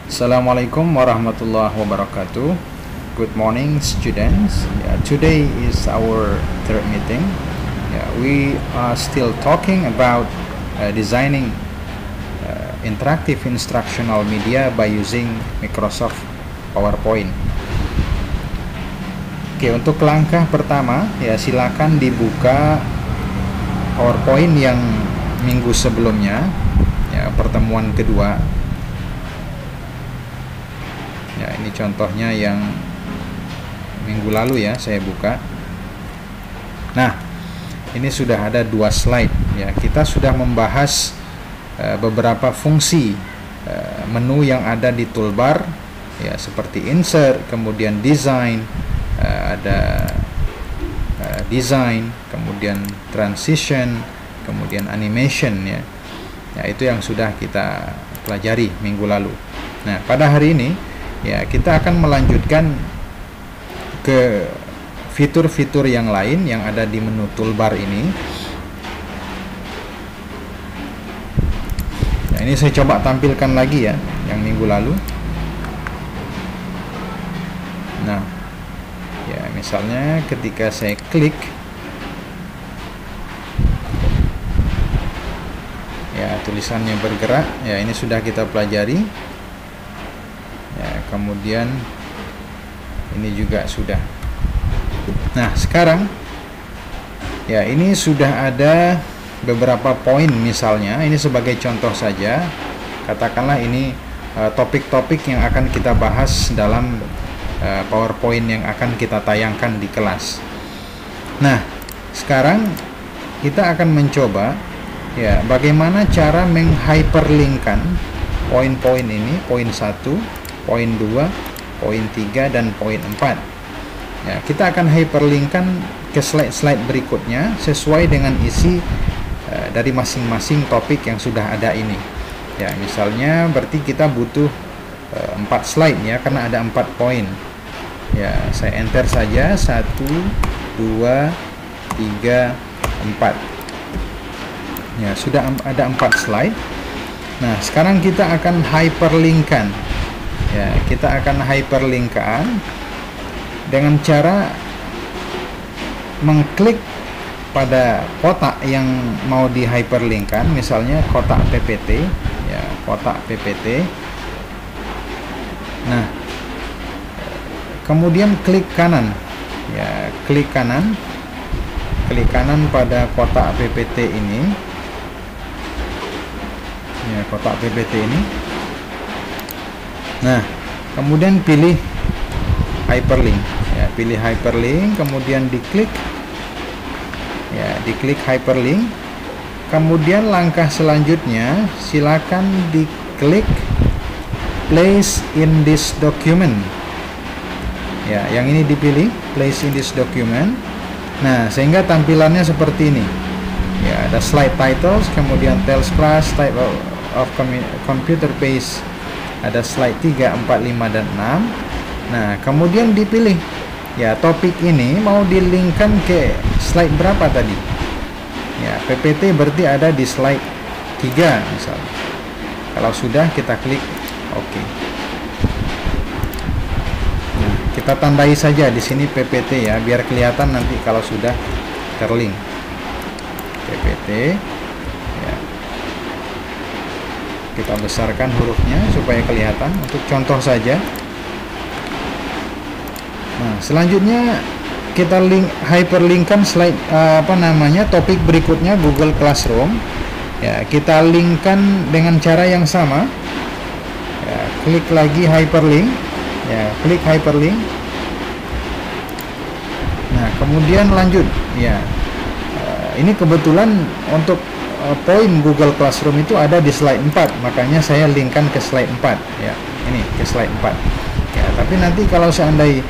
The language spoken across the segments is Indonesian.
Assalamualaikum warahmatullahi wabarakatuh. Good morning, students. Today is our third meeting. We are still talking about designing interactive instructional media by using Microsoft PowerPoint. Oke, untuk langkah pertama, silakan dibuka PowerPoint yang minggu sebelumnya, pertemuan kedua. Ini contohnya yang minggu lalu saya buka. Nah, ini sudah ada 2 slide kita sudah membahas beberapa fungsi menu yang ada di toolbar seperti insert, kemudian design, ada design, kemudian transition, kemudian animation itu yang sudah kita pelajari minggu lalu. Nah, pada hari ini kita akan melanjutkan ke fitur-fitur yang lain yang ada di menu toolbar ini. Ini saya coba tampilkan lagi yang minggu lalu. Nah, misalnya ketika saya klik, tulisannya bergerak. Ini sudah kita pelajari. Kemudian ini juga sudah. Nah, sekarang ini sudah ada beberapa poin. Misalnya ini sebagai contoh saja, katakanlah ini topik-topik yang akan kita bahas dalam PowerPoint yang akan kita tayangkan di kelas. Nah, sekarang kita akan mencoba bagaimana cara menghyperlinkkan poin-poin ini, poin 1, poin 2, poin 3, dan poin 4. Kita akan hyperlinkkan ke slide-slide berikutnya sesuai dengan isi dari masing-masing topik yang sudah ada ini. Misalnya berarti kita butuh 4 slide karena ada 4 poin. Saya enter saja 1, 2, 3, 4. Sudah ada 4 slide. Nah, sekarang kita akan hyperlinkkan. Kita akan hyperlinkkan dengan cara mengklik pada kotak yang mau di hyperlinkkan, misalnya kotak PPT, kotak PPT. Nah, kemudian klik kanan, klik kanan pada kotak PPT ini, kotak PPT ini. Nah, kemudian pilih hyperlink, pilih hyperlink, kemudian diklik, diklik hyperlink. Kemudian langkah selanjutnya silakan diklik place in this document. Yang ini dipilih place in this document. Nah, sehingga tampilannya seperti ini. Ada slide titles, kemudian tells class, type of computer base. Ada slide 3, 4, 5, dan 6. Nah, kemudian dipilih topik ini mau dilinkkan ke slide berapa tadi. PPT berarti ada di slide 3 misalnya. Kalau sudah, kita klik OK. Nah, kita tandai saja di sini PPT biar kelihatan nanti kalau sudah terlink. PPT. Kita besarkan hurufnya supaya kelihatan untuk contoh saja. Nah, selanjutnya kita hyperlinkkan slide topik berikutnya, Google Classroom. Kita linkkan dengan cara yang sama. Klik lagi hyperlink. Klik hyperlink. Nah, kemudian lanjut. Ini kebetulan untuk poin Google Classroom itu ada di slide 4, makanya saya linkkan ke slide 4 ini ke slide 4. Tapi nanti kalau seandainya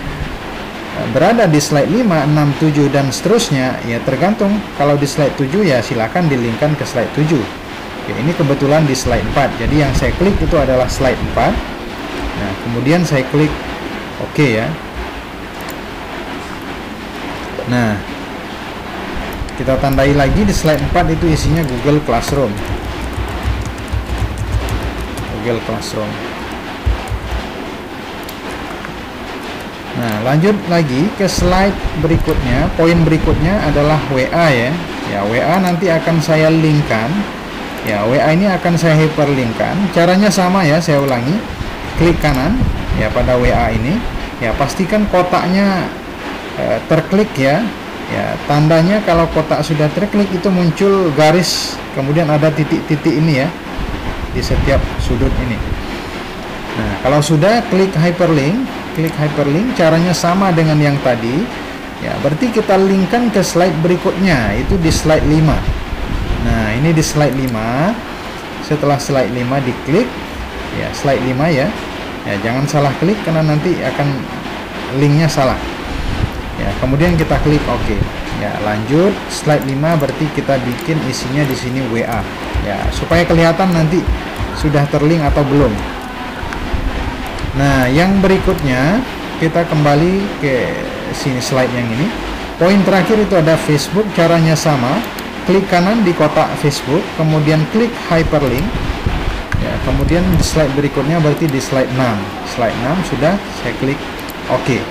berada di slide 5, 6, 7 dan seterusnya, tergantung. Kalau di slide 7 silakan dilinkkan ke slide 7. Ini kebetulan di slide 4, jadi yang saya klik itu adalah slide 4. Nah, kemudian saya klik OK. Nah, kita tandai lagi di slide 4 itu isinya Google Classroom. Google Classroom. Nah, lanjut lagi ke slide berikutnya. Poin berikutnya adalah WA ya. Ya, WA nanti akan saya linkkan. Ya, WA ini akan saya hyperlinkkan. Caranya sama ya, saya ulangi. Klik kanan ya pada WA ini. Ya, pastikan kotaknya terklik ya. Ya, tandanya kalau kotak sudah terklik itu muncul garis, kemudian ada titik-titik ini ya di setiap sudut ini. Nah, kalau sudah klik hyperlink, caranya sama dengan yang tadi. Ya, berarti kita linkkan ke slide berikutnya, itu di slide 5. Nah, ini di slide 5. Setelah slide 5 diklik, ya slide 5 ya. Ya, jangan salah klik karena nanti akan linknya salah. Ya, kemudian kita klik OK. Ya, lanjut slide 5 berarti kita bikin isinya di sini WA. Ya, supaya kelihatan nanti sudah terlink atau belum. Nah, yang berikutnya kita kembali ke sini slide yang ini. Poin terakhir itu ada Facebook, caranya sama. Klik kanan di kotak Facebook, kemudian klik hyperlink. Ya, kemudian slide berikutnya berarti di slide 6. Slide 6 sudah saya klik OK.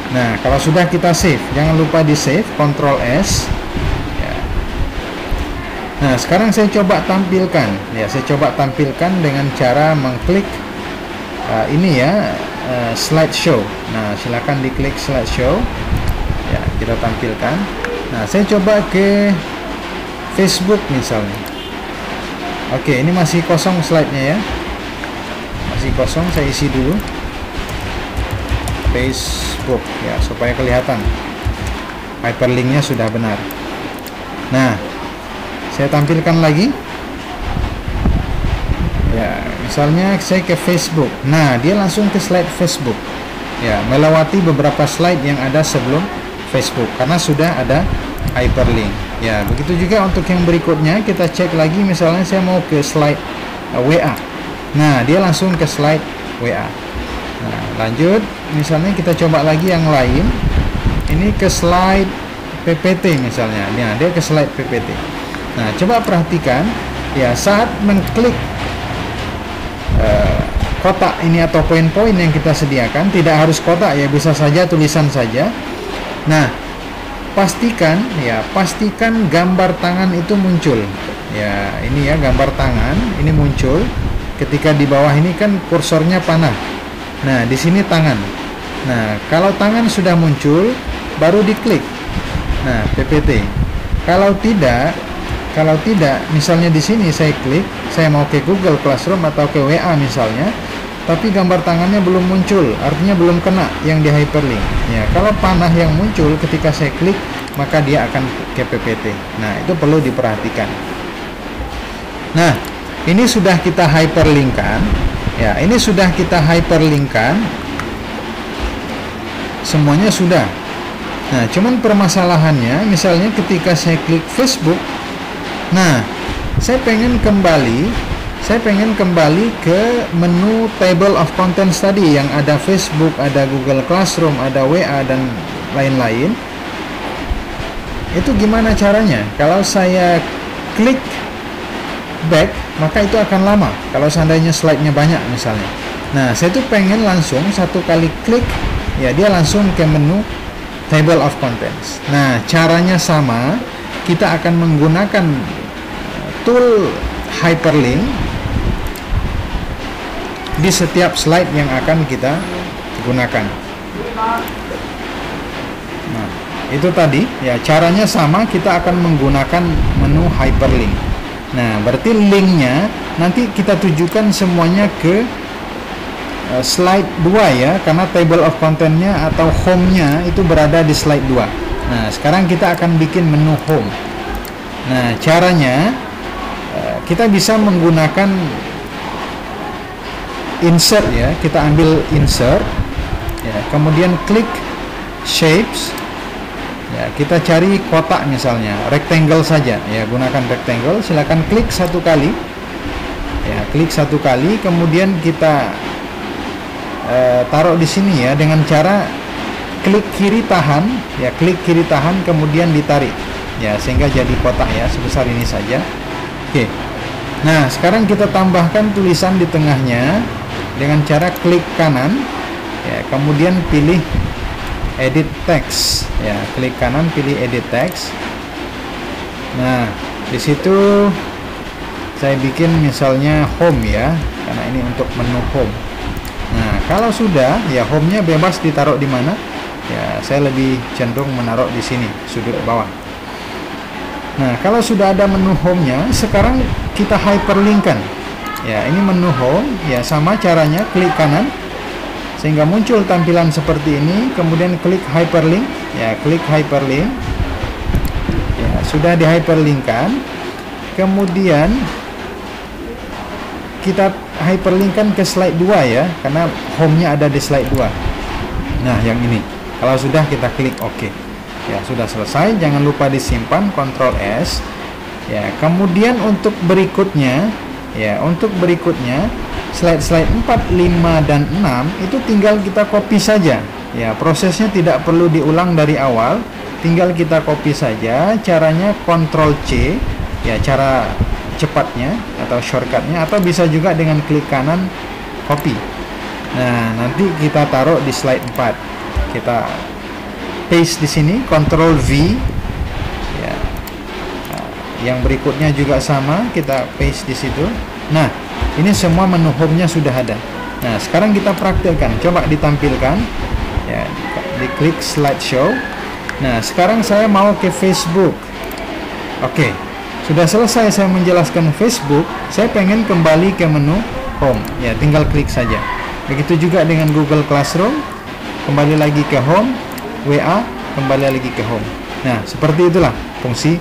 Nah, kalau sudah kita save, jangan lupa di save, Ctrl S. Ya. Nah, sekarang saya coba tampilkan. Ya, saya coba tampilkan dengan cara mengklik ini ya, slideshow. Nah, silakan diklik slideshow. Ya, kita tampilkan. Nah, saya coba ke Facebook misalnya. Oke, ini masih kosong slide-nya ya. Masih kosong, saya isi dulu. Facebook ya, supaya kelihatan hyperlinknya sudah benar. Nah, saya tampilkan lagi. Ya, misalnya saya ke Facebook. Nah, dia langsung ke slide Facebook. Ya, melewati beberapa slide yang ada sebelum Facebook karena sudah ada hyperlink. Ya, begitu juga untuk yang berikutnya, kita cek lagi misalnya saya mau ke slide WA. Nah, dia langsung ke slide WA. Nah, lanjut, misalnya kita coba lagi yang lain. Ini ke slide PPT misalnya. Nah, dia ke slide PPT. Nah, coba perhatikan ya, saat mengklik kotak ini atau poin-poin yang kita sediakan, tidak harus kotak ya, bisa saja tulisan saja. Nah, pastikan gambar tangan itu muncul. Ya, ini ya gambar tangan ini muncul. Ketika di bawah ini kan kursornya panah. Nah, di sini tangan. Nah, kalau tangan sudah muncul, baru diklik. Nah, PPT. Kalau tidak, misalnya di sini saya klik, saya mau ke Google Classroom atau ke WA misalnya, tapi gambar tangannya belum muncul, artinya belum kena yang di hyperlink. Ya, kalau panah yang muncul ketika saya klik, maka dia akan ke PPT. Nah, itu perlu diperhatikan. Nah, ini sudah kita hyperlinkkan. Ya, ini sudah kita hyperlinkkan. Semuanya sudah. Nah, cuman permasalahannya, misalnya ketika saya klik Facebook, nah, saya pengen kembali ke menu table of contents tadi yang ada Facebook, ada Google Classroom, ada WA dan lain-lain. Itu gimana caranya? Kalau saya klik back, maka itu akan lama. Kalau seandainya slide-nya banyak misalnya. Nah, saya tuh pengen langsung satu kali klik, ya dia langsung ke menu table of contents. Nah, caranya sama. Kita akan menggunakan tool hyperlink di setiap slide yang akan kita gunakan. Nah, itu tadi ya, caranya sama, kita akan menggunakan menu hyperlink. Nah, berarti linknya nanti kita tujukan semuanya ke slide 2 ya, karena table of contentnya atau home-nya itu berada di slide 2. Nah, sekarang kita akan bikin menu home. Nah, caranya kita bisa menggunakan insert ya, kita ambil insert ya, kemudian klik shapes ya, kita cari kotak misalnya, rectangle saja ya, gunakan rectangle. Silakan klik satu kali ya, klik satu kali, kemudian kita taruh di sini ya, dengan cara klik kiri tahan ya, klik kiri tahan kemudian ditarik ya, sehingga jadi kotak ya, sebesar ini saja. Oke. Nah, sekarang kita tambahkan tulisan di tengahnya dengan cara klik kanan Ya, kemudian pilih edit text. Ya, klik kanan pilih edit text. Nah, di situ saya bikin misalnya home ya, karena ini untuk menu home. Nah, kalau sudah ya home-nya bebas ditaruh di mana. Ya, saya lebih cenderung menaruh di sini, sudut bawah. Nah, kalau sudah ada menu home-nya, sekarang kita hyperlink-kan. Ya, ini menu home, ya sama caranya, klik kanan sehingga muncul tampilan seperti ini, kemudian klik hyperlink. Ya, klik hyperlink. Ya, sudah di hyperlink-kan. Kemudian kita hyperlink-kan ke slide 2 ya, karena home-nya ada di slide 2. Nah, yang ini. Kalau sudah kita klik OK. Ya, sudah selesai. Jangan lupa disimpan, Ctrl S. Ya, kemudian untuk berikutnya, slide-slide 4, 5 dan 6 itu tinggal kita copy saja. Ya, prosesnya tidak perlu diulang dari awal, tinggal kita copy saja. Caranya Ctrl C. Ya, cara cepatnya atau shortcutnya, atau bisa juga dengan klik kanan copy. Nah, nanti kita taruh di slide 4. Kita paste di sini, Ctrl V. Ya. Nah, yang berikutnya juga sama, kita paste di situ. Nah, ini semua menu home-nya sudah ada. Nah, sekarang kita praktekkan. Coba ditampilkan. Ya, diklik slideshow. Nah, sekarang saya mau ke Facebook. Oke. Sudah selesai saya menjelaskan Facebook, saya pengen kembali ke menu home. Ya, tinggal klik saja. Begitu juga dengan Google Classroom. Kembali lagi ke home, WA, kembali lagi ke home. Nah, seperti itulah fungsi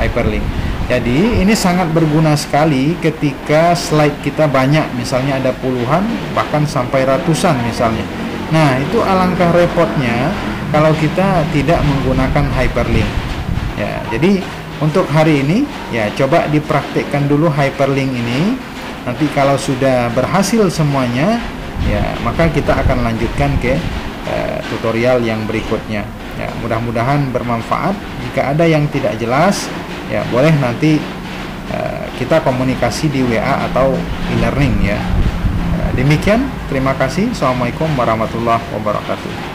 hyperlink. Jadi, ini sangat berguna sekali ketika slide kita banyak, misalnya ada puluhan, bahkan sampai ratusan misalnya. Nah, itu alangkah repotnya kalau kita tidak menggunakan hyperlink. Ya, jadi untuk hari ini, ya coba dipraktikkan dulu hyperlink ini. Nanti kalau sudah berhasil semuanya, ya maka kita akan lanjutkan ke tutorial yang berikutnya. Ya, mudah-mudahan bermanfaat. Jika ada yang tidak jelas, ya boleh nanti kita komunikasi di WA atau e-learning ya. Demikian, terima kasih. Assalamualaikum warahmatullahi wabarakatuh.